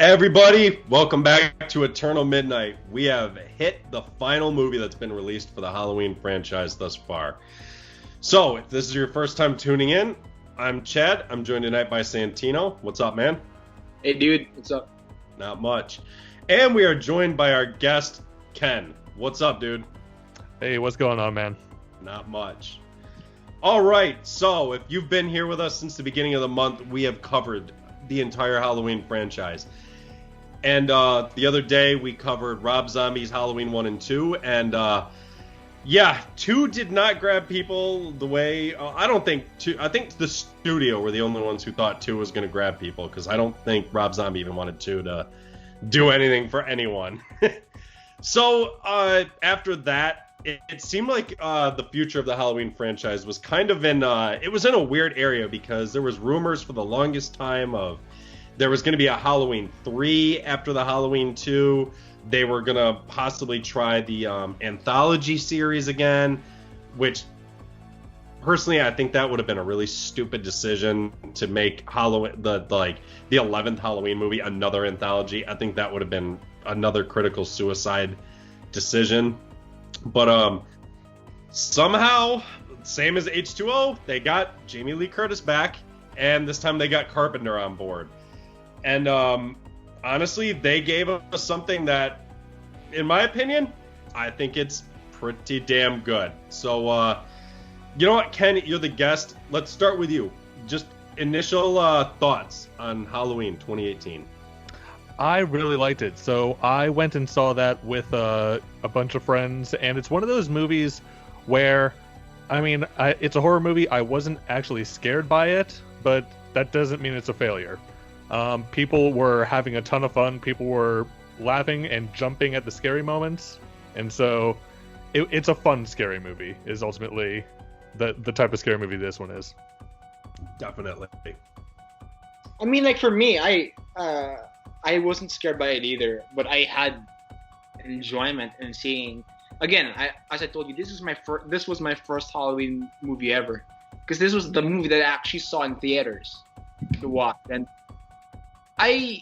Everybody, welcome back to Eternal Midnight. We have hit the final movie that's been released for the Halloween franchise thus far. So, if this is your first time tuning in, I'm Chad. I'm joined tonight by Santino. What's up, man? Hey, dude. What's up? Not much. And we are joined by our guest, Ken. What's up, dude? Hey, what's going on, man? Not much. All right, so if you've been here with us since the beginning of the month, we have covered the entire Halloween franchise. And the other day we covered Rob Zombie's Halloween 1 and 2, and 2 did not grab people the way I don't think 2. I think the studio were the only ones who thought 2 was going to grab people, because I don't think Rob Zombie even wanted 2 to do anything for anyone. So after that, it seemed like the future of the Halloween franchise was kind of in it was in a weird area, because there was rumors for the longest time of there was going to be a Halloween 3 after the Halloween 2. They were going to possibly try the anthology series again, which personally I think that would have been a really stupid decision to make Halloween the 11th Halloween movie another anthology. I think that would have been another critical suicide decision. But somehow, same as H2O, they got Jamie Lee Curtis back, and this time they got Carpenter on board. And honestly, they gave us something that, in my opinion, I think it's pretty damn good. So, you know what, Ken, you're the guest. Let's start with you. Just initial thoughts on Halloween 2018. I really liked it. So I went and saw that with a bunch of friends, and it's one of those movies where, it's a horror movie. I wasn't actually scared by it, but that doesn't mean it's a failure. People were having a ton of fun. People were laughing and jumping at the scary moments, and so it's a fun scary movie is ultimately the type of scary movie this one is. Definitely. I mean, like, for me, I wasn't scared by it either, but I had enjoyment in seeing. Again, as I told you, this was my first Halloween movie ever, because this was the movie that I actually saw in theaters to watch, and I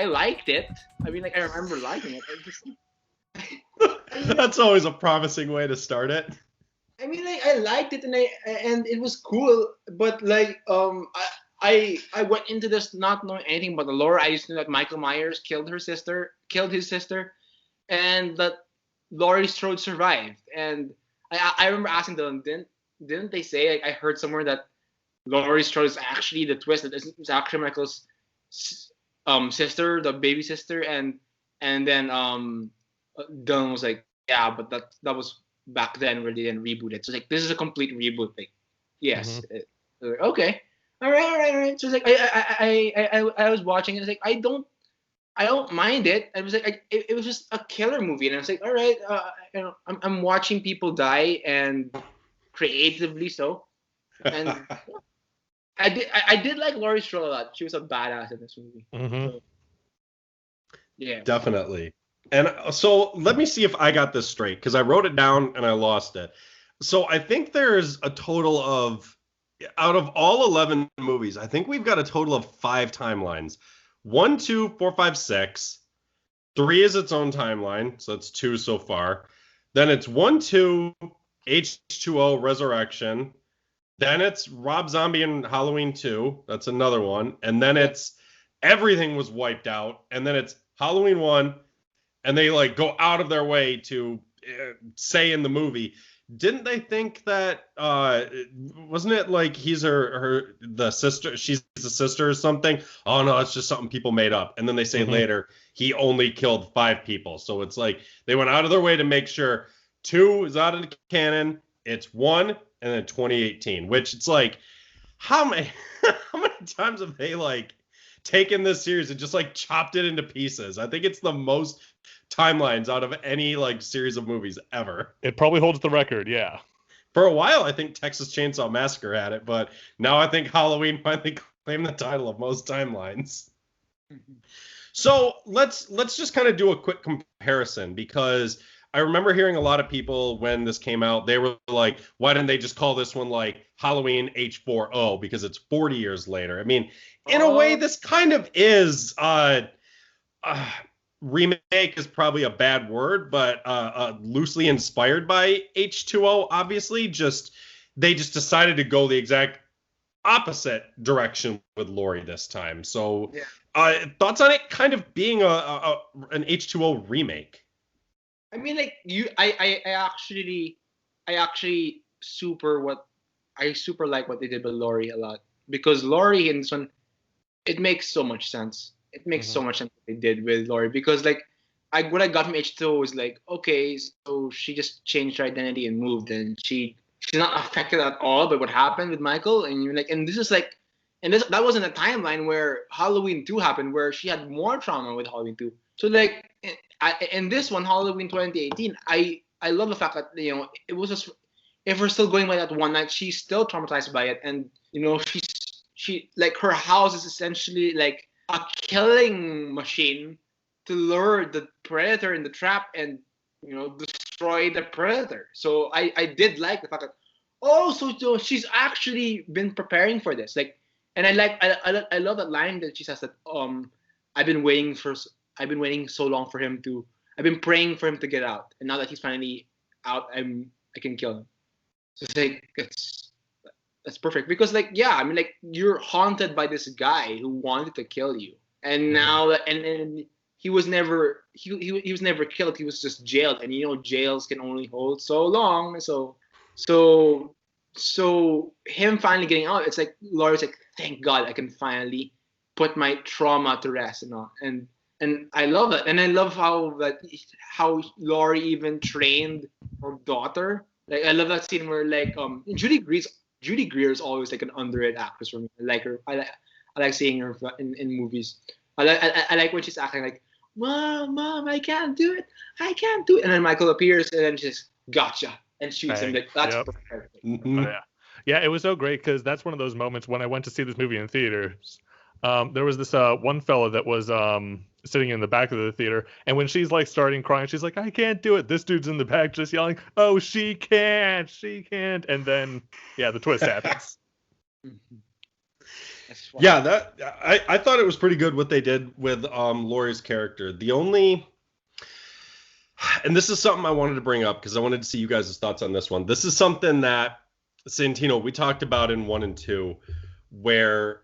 liked it. I mean, like, I remember liking it. That's always a promising way to start it. I mean, like, I liked it, and it was cool, but like, I went into this not knowing anything about the lore. I just knew that Michael Myers killed his sister, and that Laurie Strode survived. And I remember asking them, didn't they say, like, I heard somewhere that Laurie Strode is actually the twist, that it's actually Michael's sister, the baby sister, and then Dylan was like, yeah, but that was back then where they didn't reboot it. So it's like, this is a complete reboot thing. Yes. Mm-hmm. Like, okay. All right. So it's like I was watching it. It's like I don't mind it. I was like it was just a killer movie, and I was like, all right, I'm watching people die, and creatively so. And I did like Laurie Strode a lot. She was a badass in this movie. Mm-hmm. So, yeah, Definitely. And so let me see if I got this straight, because I wrote it down and I lost it. So I think there's a total of, out of all 11 movies, I think we've got a total of 5 timelines. 1, 2, 4, 5, 6. 3 is its own timeline, so that's 2 so far. Then it's 1, 2, H2O, Resurrection. Then it's Rob Zombie and Halloween 2. That's another one. And then it's everything was wiped out. And then it's Halloween 1. And they like go out of their way to say in the movie, didn't they think that wasn't it like he's the sister, she's the sister or something? Oh no, it's just something people made up. And then they say later he only killed 5 people. So it's like they went out of their way to make sure 2 is out of the canon, it's 1, and then 2018, which it's like, how many times have they like taken this series and just like chopped it into pieces? I think it's the most timelines out of any like series of movies ever. It probably holds the record, yeah. For a while, I think Texas Chainsaw Massacre had it, but now I think Halloween finally claimed the title of most timelines. So let's just kind of do a quick comparison, because I remember hearing a lot of people when this came out, they were like, why didn't they just call this one like Halloween H4O because it's 40 years later? I mean, in a way, this kind of is remake is probably a bad word, but loosely inspired by H2O, obviously. They just decided to go the exact opposite direction with Laurie this time. So, thoughts on it kind of being an H2O remake? I mean, like I actually super like what they did with Laurie a lot, because Laurie in this one, it makes so much sense. It makes so much sense what they did with Laurie, because like what I got from H2O was like, okay, so she just changed her identity and moved, and she's not affected at all by what happened with Michael, and you're like, and this is like, and that wasn't a timeline where Halloween 2 happened, where she had more trauma with Halloween 2. So like, in this one, Halloween 2018, I love the fact that, you know, it was just, if we're still going by that one night, she's still traumatized by it, and you know, she like, her house is essentially like a killing machine to lure the predator in the trap and, you know, destroy the predator. So I did like the fact that, oh, so she's actually been preparing for this, like, and I love that line that she says that I've been waiting so long for him to, I've been praying for him to get out, and now that he's finally out, I can kill him. So it's like, that's perfect, because like, yeah, I mean, like, you're haunted by this guy who wanted to kill you, and now and he was never he was never killed. He was just jailed, and you know, jails can only hold so long. So him finally getting out, it's like Laurie's like, thank God, I can finally put my trauma to rest and all. And I love it, and I love how Laurie even trained her daughter. Like, I love that scene where like Judy Greer is always like an underrated actress for me. I like her. I like seeing her in movies. I like when she's acting like, Mom, I can't do it, and then Michael appears and then she's gotcha and shoots him. Like, that's perfect. Oh, yeah, it was so great, because that's one of those moments when I went to see this movie in theaters. There was this one fella that was sitting in the back of the theater, and when she's like starting crying, she's like, I can't do it. This dude's in the back just yelling, oh, she can't, and then the twist happens. Yeah, I thought it was pretty good what they did with Laurie's character. The only, and this is something I wanted to bring up because I wanted to see you guys' thoughts on this one. This is something that Santino, we talked about in 1 and 2, where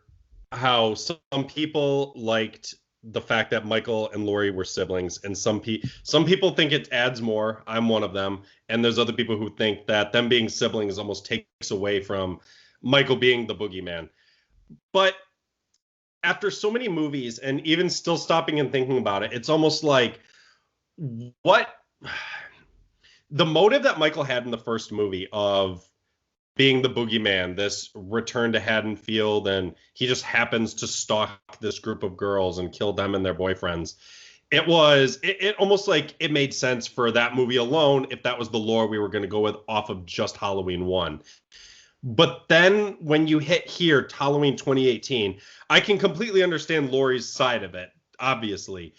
how some people liked the fact that Michael and Laurie were siblings, and some people think it adds more. I'm one of them, and there's other people who think that them being siblings almost takes away from Michael being the boogeyman. But after so many movies, and even still stopping and thinking about it, it's almost like, what the motive that Michael had in the first movie of being the boogeyman, this return to Haddonfield, and he just happens to stalk this group of girls and kill them and their boyfriends. It almost like it made sense for that movie alone if that was the lore we were going to go with off of just Halloween 1. But then when you hit here, Halloween 2018, I can completely understand Laurie's side of it, obviously.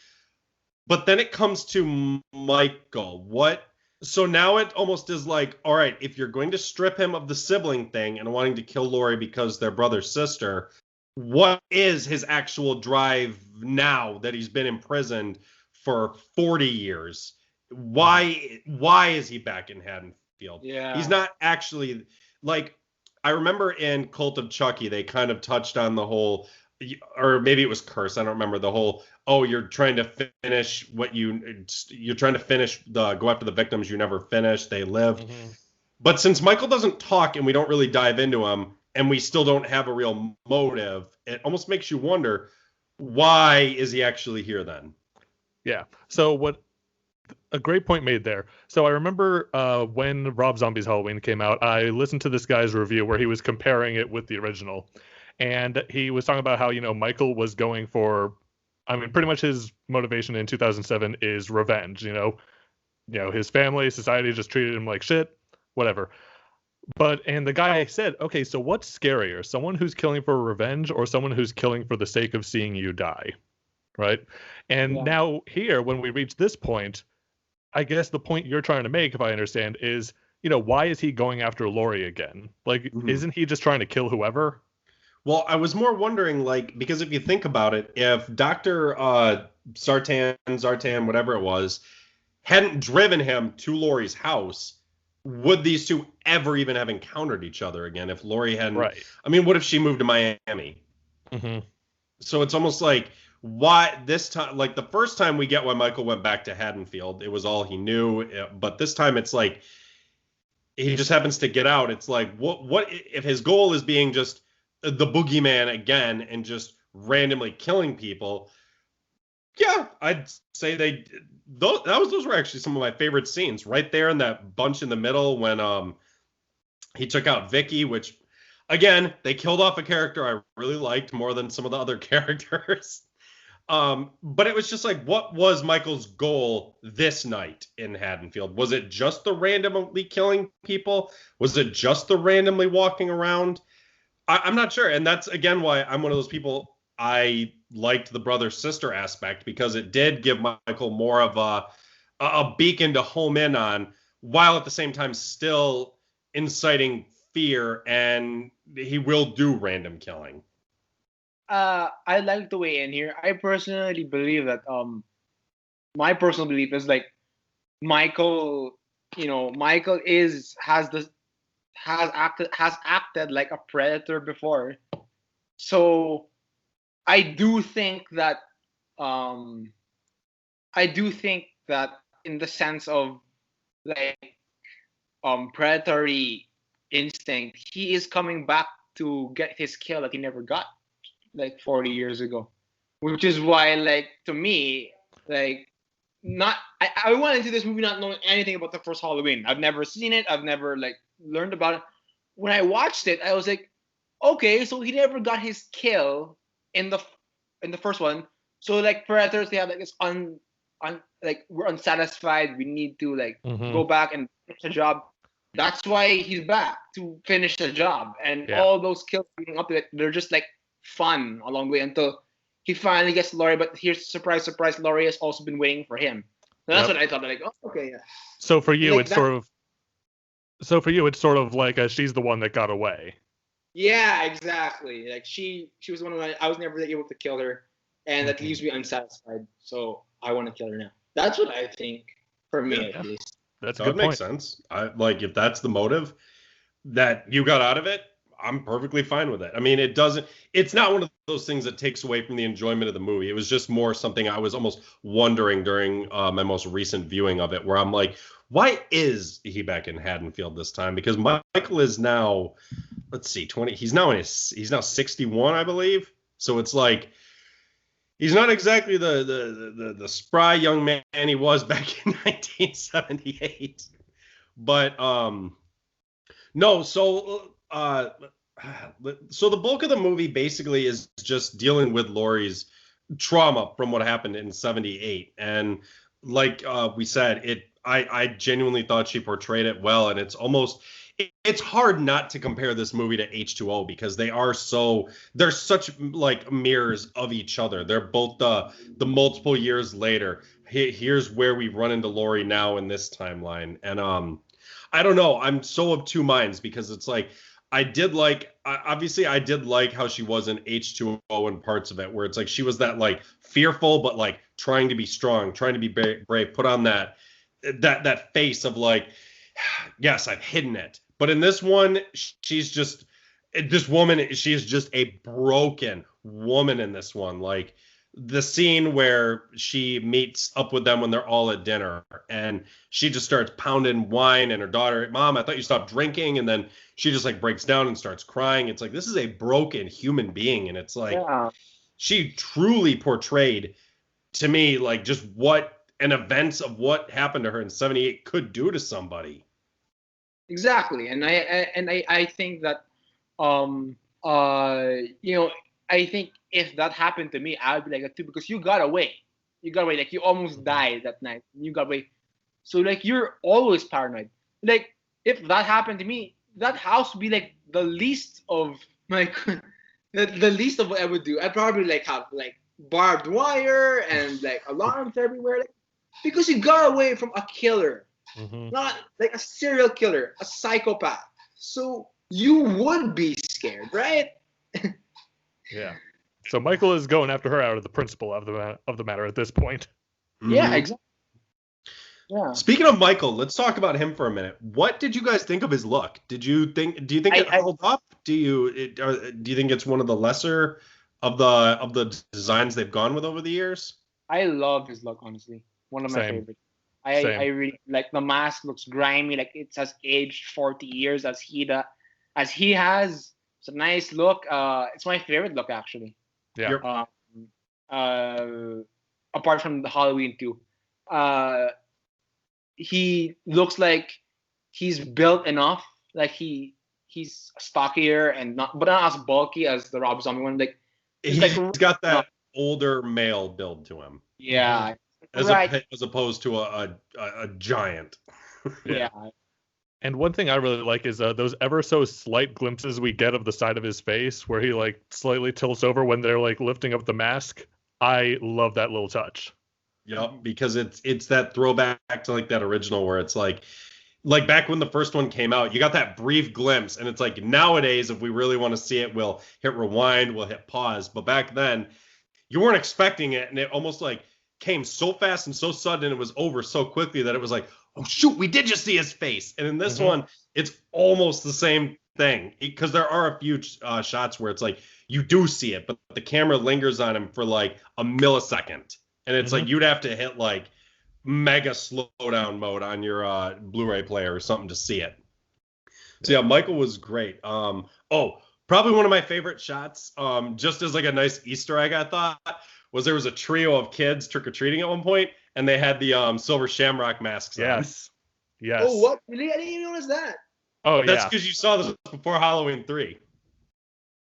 But then it comes to Michael. So now it almost is like, all right, if you're going to strip him of the sibling thing and wanting to kill Laurie because they're brother-sister, what is his actual drive now that he's been imprisoned for 40 years? Why is he back in Haddonfield? Yeah. He's not actually, like, I remember in Cult of Chucky, they kind of touched on the whole, or maybe it was Curse, I don't remember, the whole, oh, you're trying to finish you're trying to finish go after the victims you never finished, they live. Mm-hmm. But since Michael doesn't talk and we don't really dive into him, and we still don't have a real motive, it almost makes you wonder, why is he actually here then? Yeah. So a great point made there. So I remember when Rob Zombie's Halloween came out, I listened to this guy's review where he was comparing it with the original. And he was talking about how, you know, Michael was going for, I mean, pretty much his motivation in 2007 is revenge. You know, his family, society just treated him like shit, whatever. And the guy said, okay, so what's scarier? Someone who's killing for revenge or someone who's killing for the sake of seeing you die? Right? And now here, when we reach this point, I guess the point you're trying to make, if I understand, is, why is he going after Laurie again? Like, isn't he just trying to kill whoever? Well, I was more wondering, like, because if you think about it, if Dr. Zartan, whatever it was, hadn't driven him to Laurie's house, would these two ever even have encountered each other again if Laurie hadn't? Right. I mean, what if she moved to Miami? Mm-hmm. So it's almost like, why this time? Like the first time we get why Michael went back to Haddonfield, it was all he knew. But this time it's like he just happens to get out. It's like, what if his goal is being just the boogeyman again and just randomly killing people? Yeah, I'd say those were actually some of my favorite scenes right there in that bunch in the middle when he took out Vicky, which again, they killed off a character I really liked more than some of the other characters. But it was just like, what was Michael's goal this night in Haddonfield? Was it just the randomly killing people? Was it just the randomly walking around? I'm not sure. And that's, again, why I'm one of those people. I liked the brother-sister aspect because it did give Michael more of a beacon to home in on, while at the same time still inciting fear, and he will do random killing. I like the way in here. I personally believe that my personal belief is like Michael, Michael has acted like a predator before. So I do think that in the sense of like predatory instinct, he is coming back to get his kill that he never got like 40 years ago, which is why, like, to me, like, I went into this movie not knowing anything about the first Halloween. I've never seen it. I've never like learned about it. When I watched it, I was like, okay, so he never got his kill in the first one. So like predators, they have like this like we're unsatisfied. We need to like go back and finish the job. That's why he's back to finish the job. And all those kills leading up to it, they're just like fun along the way until he finally gets Laurie. But here's surprise, surprise, Laurie has also been waiting for him. And that's what I thought. Like, oh, okay, yeah. So for you, it's sort of like she's the one that got away. Yeah, exactly. Like she was the one who I was never able to kill her, and that leaves me unsatisfied. So I want to kill her now. That's what I think, for me at least. That's a good point. That makes sense. If that's the motive that you got out of it, I'm perfectly fine with it. I mean, it's not one of those things that takes away from the enjoyment of the movie. It was just more something I was almost wondering during my most recent viewing of it, where I'm like, why is he back in Haddonfield this time? Because Michael is now, let's see, 20. He's now 61, I believe. So it's like, he's not exactly the spry young man he was back in 1978. But no, so the bulk of the movie basically is just dealing with Laurie's trauma from what happened in 78. And like we said, I genuinely thought she portrayed it well, and it's hard not to compare this movie to H2O because they're such like mirrors of each other. They're both the multiple years later. Here's where we run into Laurie now in this timeline. And I don't know. I'm so of two minds because it's like, I did like how she was in H2O in parts of it, where it's like she was that like fearful but like trying to be strong, trying to be brave, put on that face of like, yes, I've hidden it. But in this one, she's just this woman. She is just a broken woman in this one. Like the scene where she meets up with them when they're all at dinner, and she just starts pounding wine, and her daughter, Mom, I thought you stopped drinking, and then she just like breaks down and starts crying. It's like, this is a broken human being, and it's like she truly portrayed to me like just what an events of what happened to her in 78 could do to somebody. Exactly, and I think that I think if that happened to me, I would be like that too, because you got away, like you almost died that night, you got away, so like you're always paranoid. Like if that happened to me, that house would be like the least of like the least of what I would do. I'd probably like have like barbed wire and like alarms everywhere. Like, because he got away from a killer, Mm-hmm. not like a serial killer, a psychopath. So you would be scared, right? Yeah. So Michael is going after her out of the principle of the matter at this point. Yeah, Mhm. exactly. Yeah. Speaking of Michael, let's talk about him for a minute. What did you guys think of his look? Do you think it held up? Do you think it's one of the lesser of the designs they've gone with over the years? I love his look, honestly. One of my Same. favorites. I Same. really like the mask. Looks grimy, like it has aged 40 years as he has. It's a nice look. It's my favorite look actually. Yeah. You're- Apart from the Halloween 2, he looks like he's built enough. Like he's stockier and not as bulky as the Rob Zombie one. Like He's got that older male build to him, yeah, as opposed to a giant. yeah. And one thing I really like is those ever so slight glimpses we get of the side of his face where he like slightly tilts over when they're like lifting up the mask. I love that little touch. Yep, because it's that throwback to like that original where it's like back when the first one came out, you got that brief glimpse, and it's like nowadays if we really want to see it, we'll hit rewind, we'll hit pause. But back then, you weren't expecting it, and it almost like came so fast and so sudden, and it was over so quickly that it was like, oh shoot, we did just see his face. And in this one, it's almost the same thing because there are a few shots where it's like you do see it, but the camera lingers on him for like a millisecond, and it's like you'd have to hit like mega slowdown mode on your Blu-ray player or something to see it. So yeah, Michael was great. Probably one of my favorite shots, just as like a nice Easter egg, I thought, was there was a trio of kids trick-or-treating at one point, and they had the silver shamrock masks on. Yes. Oh, what? Really? I didn't even notice that. Oh, That's because you saw this before Halloween 3.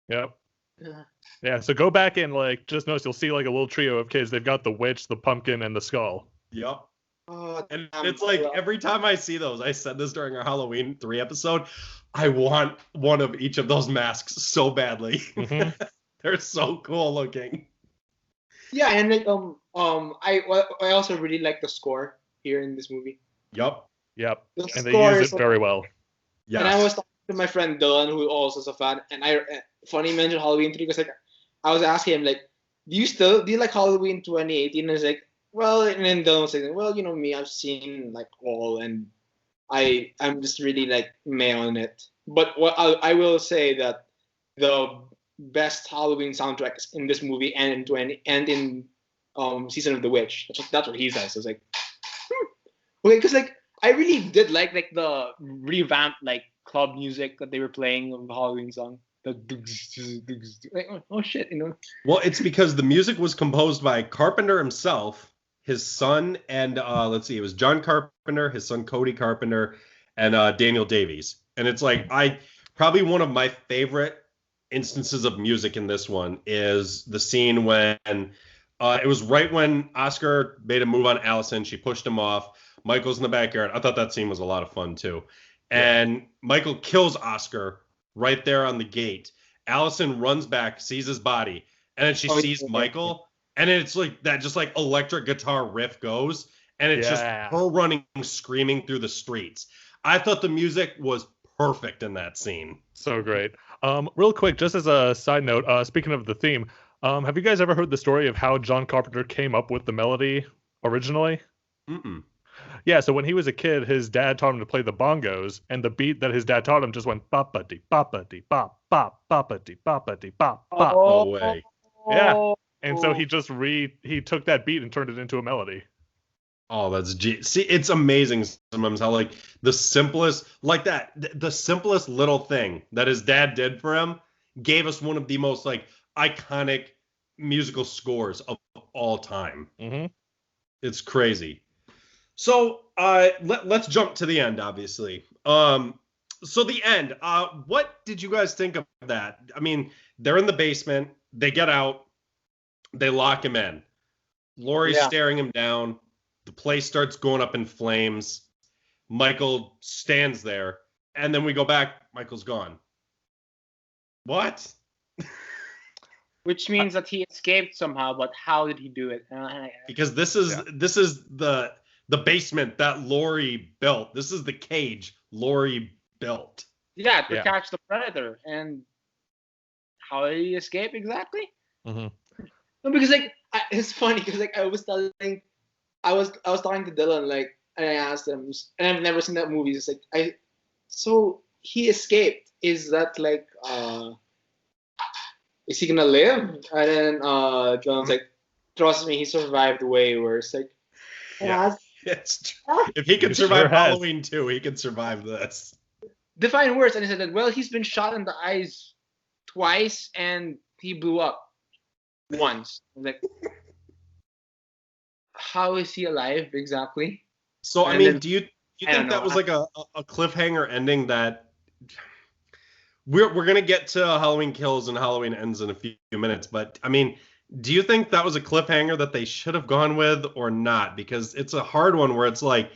Yep. Yeah, so go back and like just notice you'll see like a little trio of kids. They've got the witch, the pumpkin, and the skull. Yep. And it's like every time I see those, I said this during our Halloween 3 episode, I want one of each of those masks so badly. They're so cool looking. Yeah, and like I also really like the score here in this movie. Yep. And they use it very well. Yes. And I was talking to my friend Dylan, who also is a fan, and funny mentioned Halloween 3 because like I was asking him like, do you like Halloween 2018? And he's like, well, and then Dylan was saying, well, you know me, I've seen like all, and I'm just really like meh on it. But what I will say that the best Halloween soundtrack is in this movie and in Season of the Witch. That's what he says. I was like, okay, because like I really did like the revamped like club music that they were playing of the Halloween song. Like, oh shit, you know. Well, it's because the music was composed by Carpenter himself, his son, and let's see, it was John Carpenter, his son Cody Carpenter, and Daniel Davies. And it's like probably one of my favorite instances of music in this one is the scene when it was right when Oscar made a move on Allison. She pushed him off. Michael's in the backyard. I thought that scene was a lot of fun too. And Michael kills Oscar right there on the gate. Allison runs back, sees his body, and then she sees Michael, and it's like that just like electric guitar riff goes, and it's just her running, screaming through the streets. I thought the music was perfect in that scene. So great. Real quick, just as a side note, speaking of the theme, have you guys ever heard the story of how John Carpenter came up with the melody originally? Mm-mm. Yeah, so when he was a kid, his dad taught him to play the bongos, and the beat that his dad taught him just went bop-a-dee, bop-a-dee, bop, bop, bop-a-dee, bop-a-dee, bop, bop. No way. Yeah, and so he just he took that beat and turned it into a melody. Oh, that's see, it's amazing sometimes how like the simplest little thing that his dad did for him gave us one of the most like iconic musical scores of all time. It's crazy. So let's jump to the end, obviously. So the end. What did you guys think of that? I mean, they're in the basement. They get out. They lock him in. Laurie's staring him down. The place starts going up in flames. Michael stands there. And then we go back. Michael's gone. What? which means that he escaped somehow. But how did he do it? Because this is the basement that Laurie built. This is the cage Laurie built. Yeah, to catch the predator. And how did he escape exactly? Mm-hmm. No, because like it's funny because like I was talking to Dylan like, and I asked him, and I've never seen that movie. It's like so he escaped. Is that like is he gonna live? And then Dylan's like, trust me, he survived way worse. Like, yeah, it's true. If he could survive Halloween 2, he could survive this. Define worse, and he said that well, he's been shot in the eyes twice and he blew up once. Like, how is he alive exactly? So I mean, do you think that was like a cliffhanger ending that we're gonna get to Halloween Kills and Halloween Ends in a few minutes, but I mean, do you think that was a cliffhanger that they should have gone with or not? Because it's a hard one where it's like,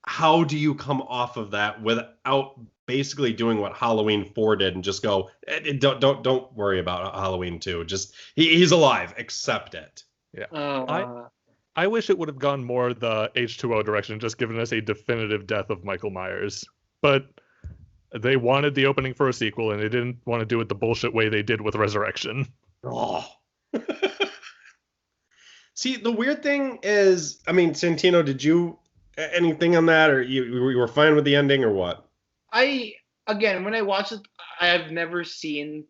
how do you come off of that without basically doing what Halloween 4 did and just go, don't worry about Halloween 2. Just he's alive, accept it. Yeah. I wish it would have gone more the H2O direction, just given us a definitive death of Michael Myers. But they wanted the opening for a sequel, and they didn't want to do it the bullshit way they did with Resurrection. Oh. See, the weird thing is, I mean, Santino, did you anything on that, or you were fine with the ending, or what? When I watched it, I have never seen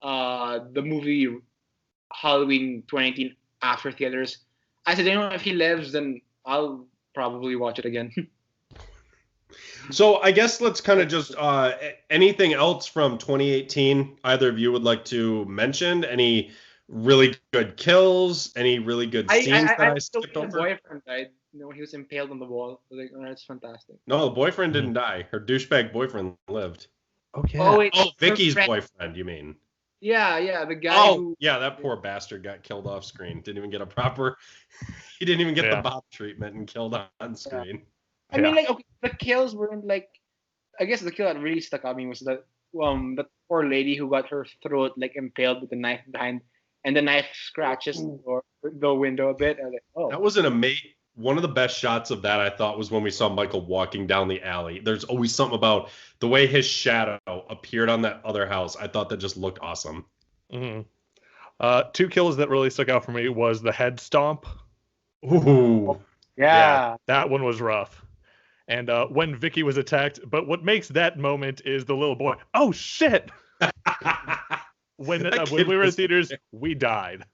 the movie Halloween 2018 after theaters. I said, if he lives, then I'll probably watch it again. So I guess let's kind of just anything else from 2018 either of you would like to mention? Any really good kills? Any really good scenes that I skipped over? The boyfriend died. He was impaled on the wall. Like, that's fantastic. No, the boyfriend didn't die. Her douchebag boyfriend lived. Oh yeah. Vicky's boyfriend, you mean? Yeah, the guy. That poor bastard got killed off screen. Didn't even get a proper. He didn't even get the Bob treatment and killed on screen. I mean, like, okay, the kills weren't like. I guess the kill that really stuck out me was that poor lady who got her throat like impaled with the knife behind, and the knife scratches the window a bit. I was like, oh. That was an amazing. One of the best shots of that I thought was when we saw Michael walking down the alley. There's always something about the way his shadow appeared on that other house. I thought that just looked awesome. Mm-hmm. 2 kills that really stuck out for me was the head stomp. Ooh. Yeah. That one was rough. And when Vicky was attacked, but what makes that moment is the little boy. Oh shit! when we were in theaters, we died.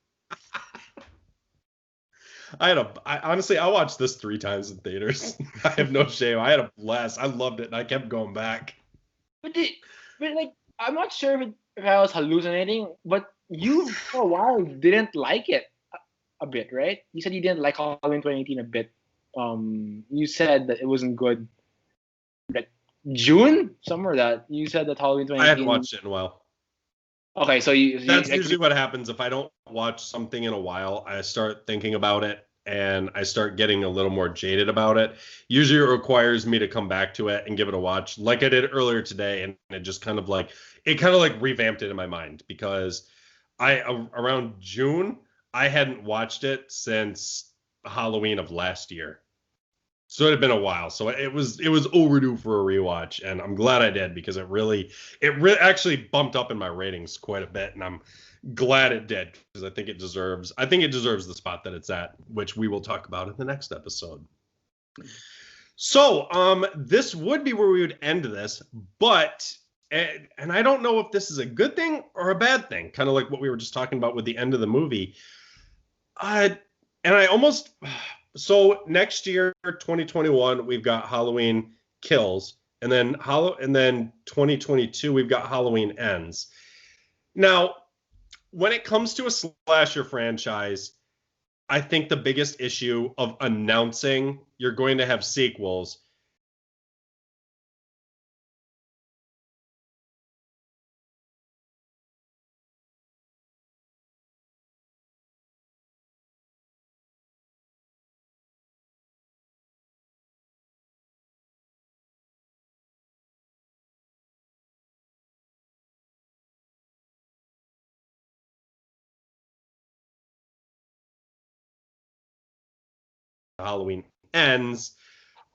Honestly, I watched this 3 times in theaters. I have no shame. I had a blast. I loved it, and I kept going back. But like, I'm not sure if I was hallucinating, but you for a while didn't like it a bit, right? You said you didn't like Halloween 2018 a bit. You said that it wasn't good. Like June, somewhere that you said that Halloween 2018. I hadn't watched it in a while. Okay, so that's usually what happens if I don't watch something in a while. I start thinking about it and I start getting a little more jaded about it. Usually it requires me to come back to it and give it a watch, like I did earlier today, and it just kind of like revamped it in my mind because around June I hadn't watched it since Halloween of last year. So it had been a while. So it was overdue for a rewatch, and I'm glad I did because it really actually bumped up in my ratings quite a bit, and I'm glad it did because I think it deserves the spot that it's at, which we will talk about in the next episode. So this would be where we would end this, but and I don't know if this is a good thing or a bad thing, kind of like what we were just talking about with the end of the movie. So next year, 2021, we've got Halloween Kills, and then 2022, we've got Halloween Ends. Now, when it comes to a slasher franchise, I think the biggest issue of announcing you're going to have sequels Halloween Ends.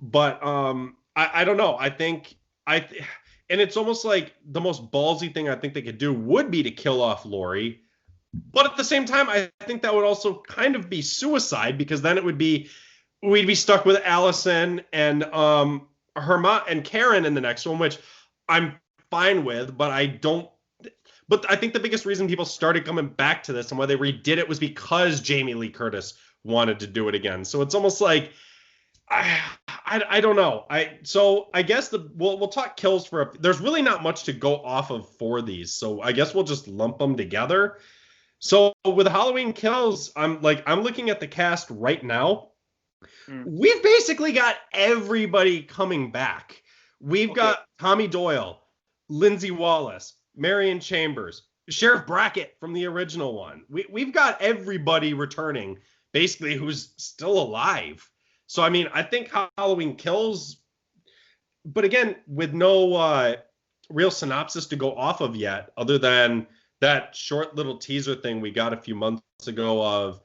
But I don't know. I think and it's almost like the most ballsy thing I think they could do would be to kill off Laurie. But at the same time, I think that would also kind of be suicide, because then we'd be stuck with Allison and Herma and Karen in the next one, which I'm fine with, but I don't. But I think the biggest reason people started coming back to this and why they redid it was because Jamie Lee Curtis wanted to do it again. So it's almost like I don't know. So I guess we'll talk kills for there's really not much to go off of for these. So I guess we'll just lump them together. So with Halloween Kills, I'm looking at the cast right now. We've basically got everybody coming back. We've got Tommy Doyle, Lindsay Wallace, Marion Chambers, Sheriff Brackett from the original one. We've got everybody returning, basically, who's still alive. So, I mean, I think Halloween Kills, but again, with no real synopsis to go off of yet, other than that short little teaser thing we got a few months ago of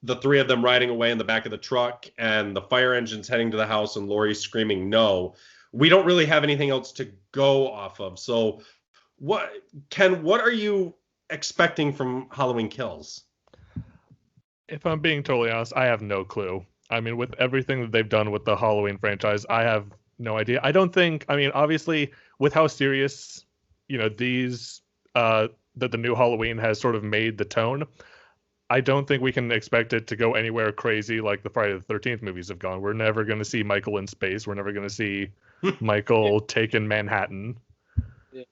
the three of them riding away in the back of the truck and the fire engines heading to the house and Laurie screaming no. We don't really have anything else to go off of. So what are you expecting from Halloween Kills? If I'm being totally honest, I have no clue. I mean, with everything that they've done with the Halloween franchise, I have no idea. I don't think, I mean, obviously with how serious, these, that the new Halloween has sort of made the tone, I don't think we can expect it to go anywhere crazy like the Friday the 13th movies have gone. We're never going to see Michael in space. We're never going to see Michael taking Manhattan. Yeah.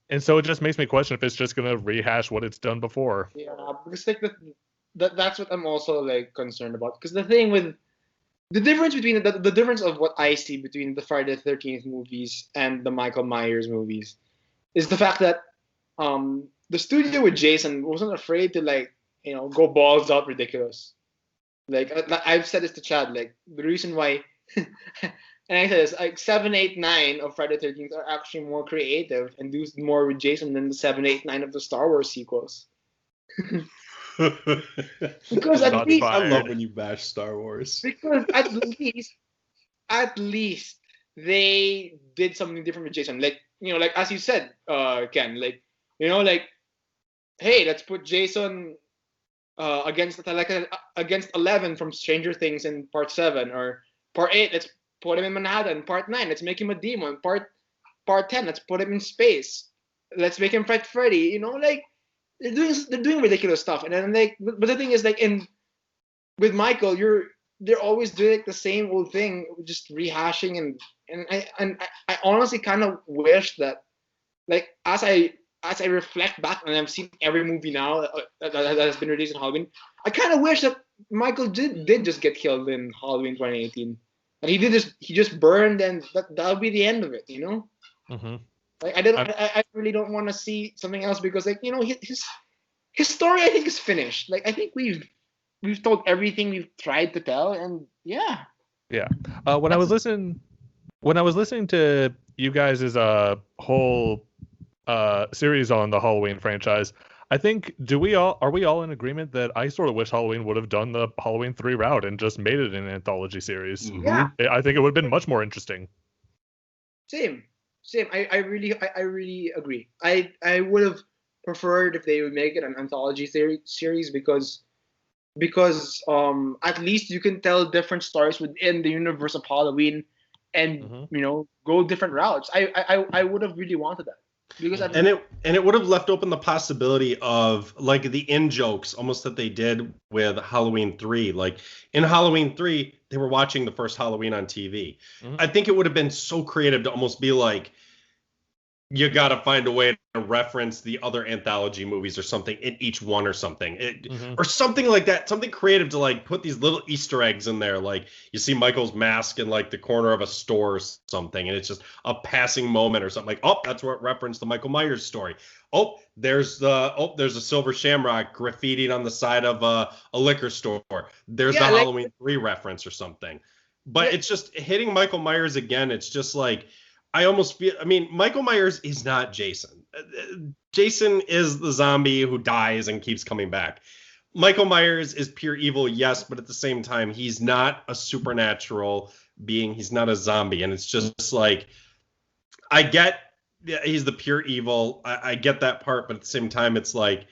And so it just makes me question if it's just going to rehash what it's done before. Yeah, because like that's what I'm also like concerned about. Because the thing with the difference between the difference of what I see between the Friday the 13th movies and the Michael Myers movies is the fact that the studio with Jason wasn't afraid to go balls out ridiculous. Like I've said this to Chad, like the reason why, and I said this, like 7, 8, 9 of Friday the 13th are actually more creative and do more with Jason than the 7, 8, 9 of the Star Wars sequels. Because at least I love when you bash Star Wars. Because at least they did something different with Jason. Like as you said, Ken, hey, let's put Jason against 11 from Stranger Things in Part 7, or Part 8, let's put him in Manhattan. Part 9, let's make him a demon. Part 10, let's put him in space. Let's make him fight Freddy. They're doing ridiculous stuff, and then but the thing is, with Michael, they're always doing the same old thing, just rehashing, and I honestly kind of wish that, as I reflect back and I've seen every movie now that has been released in Halloween, I kind of wish that Michael did just get killed in Halloween 2018, and he just burned, and that would be the end of it, Mm-hmm. I really don't want to see something else, because his story, I think, is finished. I think we've told everything we've tried to tell, and yeah. When I was listening to you guys' whole series on the Halloween franchise, I think are we all in agreement that I sort of wish Halloween would have done the Halloween 3 route and just made it an anthology series? Yeah, I think it would have been much more interesting. Same. I really agree. I would have preferred if they would make it an anthology series, because at least you can tell different stories within the universe of Halloween, and go different routes. I would have really wanted that, because it would have left open the possibility of the in jokes almost that they did with Halloween 3. Like in Halloween 3, they were watching the first Halloween on TV. Mm-hmm. I think it would have been so creative to almost be like, you got to find a way to reference the other anthology movies or something in each one or something. Or something like that. Something creative to put these little Easter eggs in there. Like you see Michael's mask in the corner of a store or something, and it's just a passing moment or something. That's where it referenced the Michael Myers story. There's a silver shamrock graffitied on the side of a liquor store. There's the Halloween 3 reference or something. But it's just hitting Michael Myers again. It's just I almost feel, Michael Myers is not Jason. Jason is the zombie who dies and keeps coming back. Michael Myers is pure evil, yes, but at the same time, he's not a supernatural being. He's not a zombie, and it's just like I get he's the pure evil. I get that part, but at the same time, it's like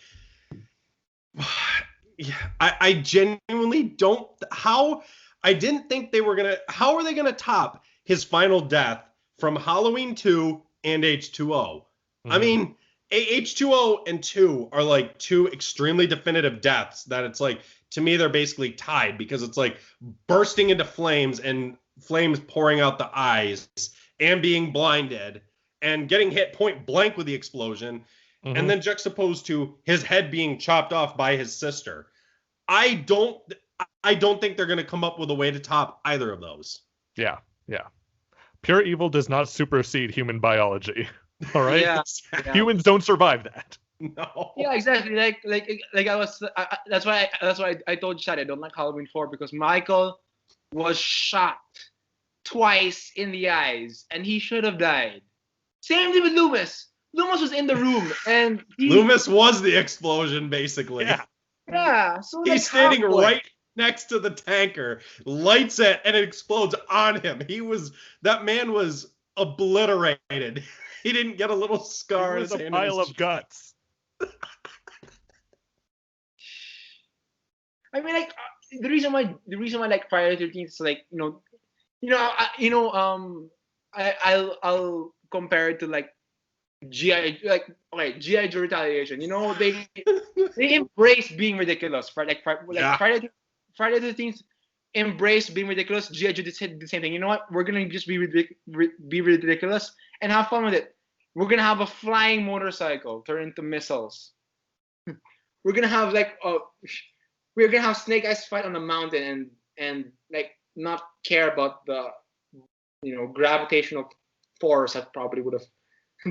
I genuinely don't. I didn't think they were gonna. How are they gonna top his final death from Halloween 2 and H2O? I mean, H2O and 2 are like two extremely definitive deaths that it's like, to me, they're basically tied because it's like bursting into flames and flames pouring out the eyes and being blinded and getting hit point blank with the explosion. And then juxtaposed to his head being chopped off by his sister. I don't think they're going to come up with a way to top either of those. Yeah. Pure evil does not supersede human biology. All right? Yeah. Humans don't survive that. No. Yeah, exactly. That's why I told Chad I don't like Halloween 4 because Michael was shot twice in the eyes and he should have died. Same thing with Loomis. Loomis was in the room, and Loomis was the explosion, basically. Yeah. So he's standing right next to the tanker, lights it, and it explodes on him. That man was obliterated. He didn't get a little scar. It was a pile of guts. I mean, like the reason why like Friday the 13th is like I'll compare it to like GI Joe Retaliation. They embrace being ridiculous. Friday the 13th embraced being ridiculous. GI Joe did the same thing. You know what? We're gonna just be ridiculous and have fun with it. We're gonna have a flying motorcycle turn into missiles. We're gonna have Snake Eyes fight on a mountain and like not care about the gravitational force that probably would have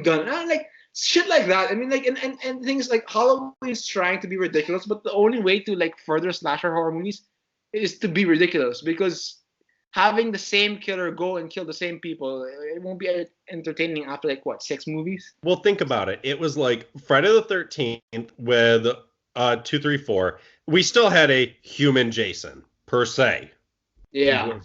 done like shit like that. I mean, like and things like Halloween is trying to be ridiculous, but the only way to like further slasher horror movies is to be ridiculous because having the same killer go and kill the same people, it won't be entertaining after like 6 movies. Well, think about it. It was like Friday the 13th with 2, 3, 4. We still had a human Jason per se. Yeah,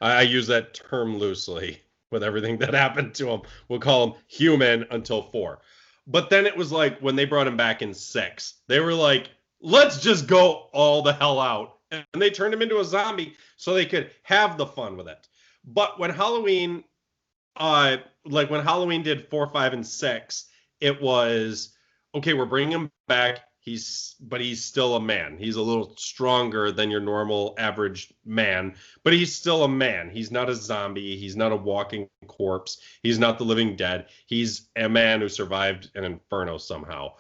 I use that term loosely. With everything that happened to him, we'll call him human until 4. But then it was like when they brought him back in 6, they were like, let's just go all the hell out. And they turned him into a zombie so they could have the fun with it. But when Halloween, when Halloween did 4, 5, and 6, it was, okay, we're bringing him back. But he's still a man. He's a little stronger than your normal average man, but he's still a man. He's not a zombie. He's not a walking corpse. He's not the living dead. He's a man who survived an inferno somehow.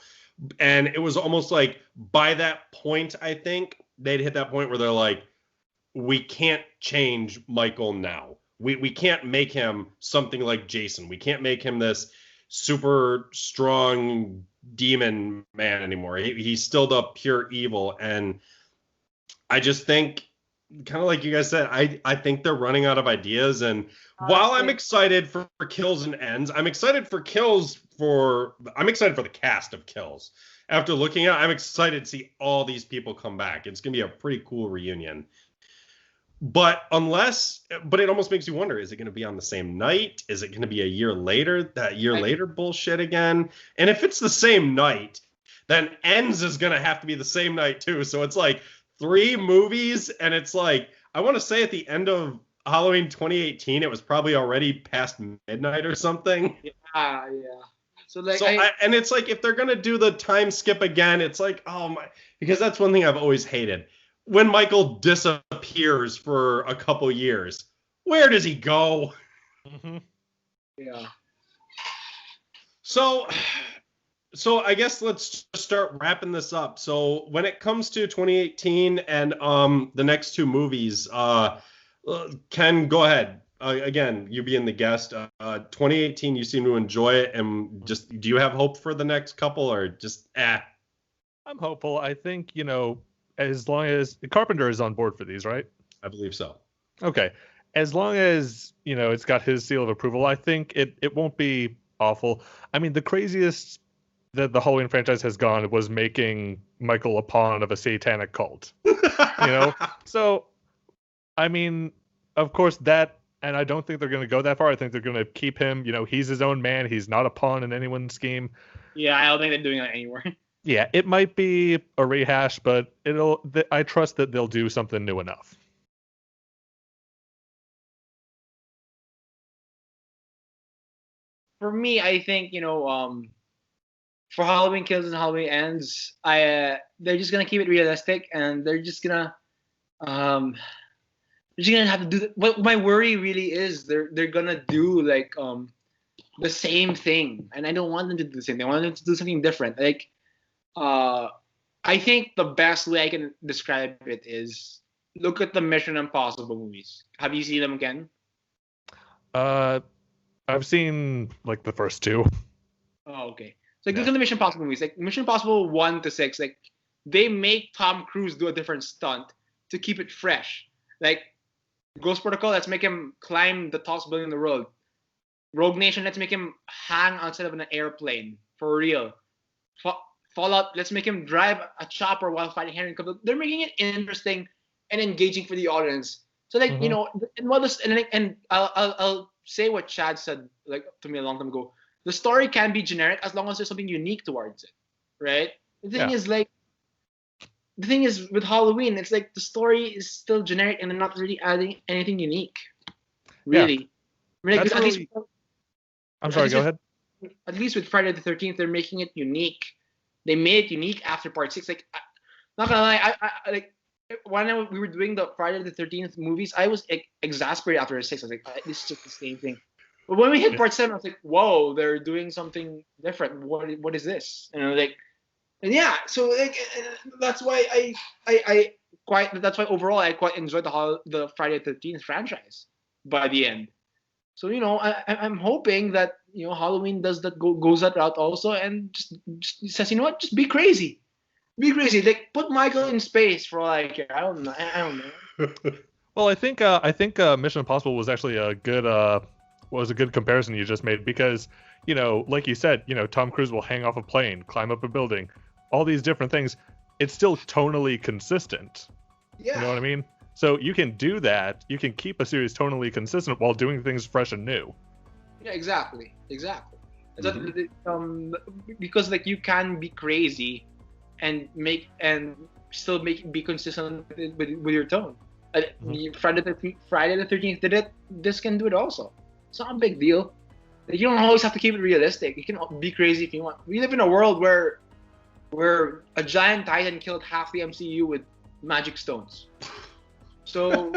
And it was almost like by that point, I think they'd hit that point where they're like, we can't change Michael now. We can't make him something like Jason. We can't make him this super strong demon man anymore. He's still the pure evil. And I just think, kind of like you guys said, I think they're running out of ideas. And while I'm excited for kills and ends, I'm excited for the cast of kills. After looking at it, I'm excited to see all these people come back. It's going to be a pretty cool reunion. But it almost makes you wonder, is it going to be on the same night? Is it going to be a year later? That year later bullshit again? And if it's the same night, then Ends is going to have to be the same night too. So it's like 3 movies, and it's like, I want to say at the end of Halloween 2018, it was probably already past midnight or something. Yeah. So and it's like, if they're going to do the time skip again, it's like, oh my, because that's one thing I've always hated. When Michael disappears for a couple years, where does he go? Yeah. So I guess let's just start wrapping this up. So when it comes to 2018 and the next 2 movies, Ken, go ahead. Again, you being the guest. 2018, you seem to enjoy it, and just, do you have hope for the next couple, or just I'm hopeful. I think, as long as Carpenter is on board for these, right? I believe so. Okay. As long as, it's got his seal of approval, I think it won't be awful. I mean, the craziest that the Halloween franchise has gone was making Michael a pawn of a satanic cult. You know? So, I mean, of course that, and I don't think they're going to go that far. I think they're going to keep him, he's his own man. He's not a pawn in anyone's scheme. Yeah, I don't think they're doing that anymore. Yeah, it might be a rehash, but I trust that they'll do something new enough. For me, I think, for Halloween Kills and Halloween Ends, they're just gonna keep it realistic, and they're just gonna have to do that. What my worry really is, they're gonna do like the same thing, and I don't want them to do the same thing. I want them to do something different. Like, I think the best way I can describe it is look at the Mission Impossible movies. Have you seen them again? I've seen like the first two. Oh, okay. So look at the Mission Impossible movies. Like Mission Impossible 1 to 6, like they make Tom Cruise do a different stunt to keep it fresh. Like Ghost Protocol, let's make him climb the tallest building in the world. Rogue Nation, let's make him hang outside of an airplane for real. Fallout, let's make him drive a chopper while fighting Henry Cavill. They're making it interesting and engaging for the audience. So like and I'll say what Chad said like to me a long time ago. The story can be generic as long as there's something unique towards it, right? The thing is with Halloween, it's like the story is still generic and they're not really adding anything unique, really. Yeah. I'm sorry. Go ahead. At least with Friday the 13th, they're making it unique. They made it unique after Part 6. Like, not gonna lie, I like when we were doing the Friday the 13th movies, I was exasperated after 6. I was like, this is just the same thing. But when we hit Part 7, I was like, whoa, they're doing something different. What is this? And I was like, and yeah, so like that's why that's why overall I quite enjoyed the Friday the 13th franchise by the end. So I'm hoping that Halloween does that goes that route also and just says, you know what, just be crazy. Like put Michael in space for all I care. I don't know. Well, I think Mission Impossible was actually a good comparison you just made because like you said, Tom Cruise will hang off a plane, climb up a building, all these different things. It's still tonally consistent. Yeah. You know what I mean? So you can do that. You can keep a series tonally consistent while doing things fresh and new. Yeah, exactly. Mm-hmm. Because like you can be crazy and still be consistent with your tone. Mm-hmm. Friday the 13th did it. This can do it also. It's not a big deal. Like, you don't always have to keep it realistic. You can be crazy if you want. We live in a world where a giant titan killed half the MCU with magic stones. So,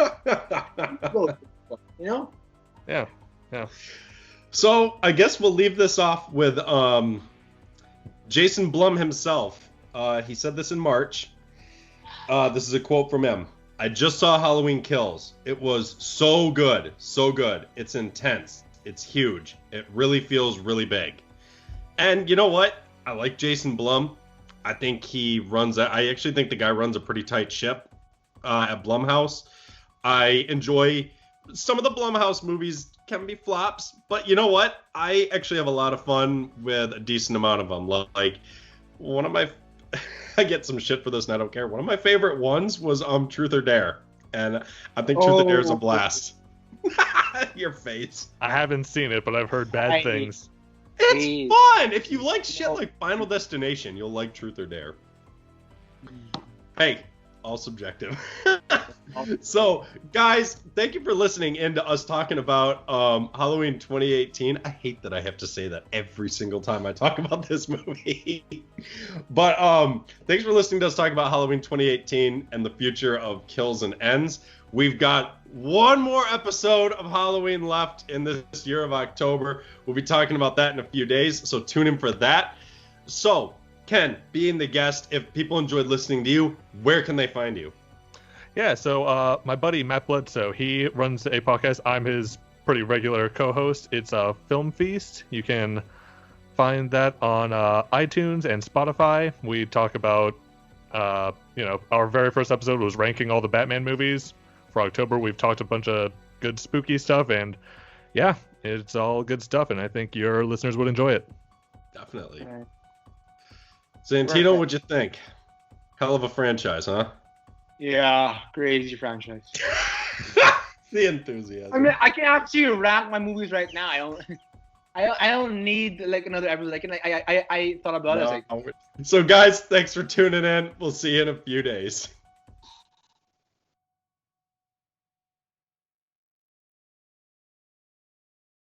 Yeah. So I guess we'll leave this off with Jason Blum himself. He said this in March. This is a quote from him. I just saw Halloween Kills. It was so good. It's intense. It's huge. It really feels really big. And you know what? I like Jason Blum. I think I actually think the guy runs a pretty tight ship at Blumhouse. I enjoy some of the Blumhouse movies can be flops, but you know what? I actually have a lot of fun with a decent amount of them. Like one of my I get some shit for this and I don't care. One of my favorite ones was Truth or Dare. And I think Truth or Dare is a blast. Your face. I haven't seen it, but I've heard bad things. It's fun! If you like shit like Final Destination, you'll like Truth or Dare. Hey, all subjective. So, guys, thank you for listening in to us talking about Halloween 2018. I hate that I have to say that every single time I talk about this movie. But thanks for listening to us talk about Halloween 2018 and the future of Kills and Ends. We've got one more episode of Halloween left in this year of October. We'll be talking about that in a few days, so tune in for that. So, Ken, being the guest, if people enjoyed listening to you, where can they find you? Yeah, so my buddy Matt Bledsoe, he runs a podcast. I'm his pretty regular co-host. It's Film Feast. You can find that on iTunes and Spotify. We talk about, our very first episode was ranking all the Batman movies. For October, we've talked a bunch of good spooky stuff, and yeah, it's all good stuff, and I think your listeners would enjoy it. Definitely. Santino, what'd you think? Hell of a franchise, huh? Yeah, crazy franchise. The enthusiasm. I mean, I can actually rank my movies right now. I don't need like another episode. I thought about it. I was like, So guys, thanks for tuning in. We'll see you in a few days.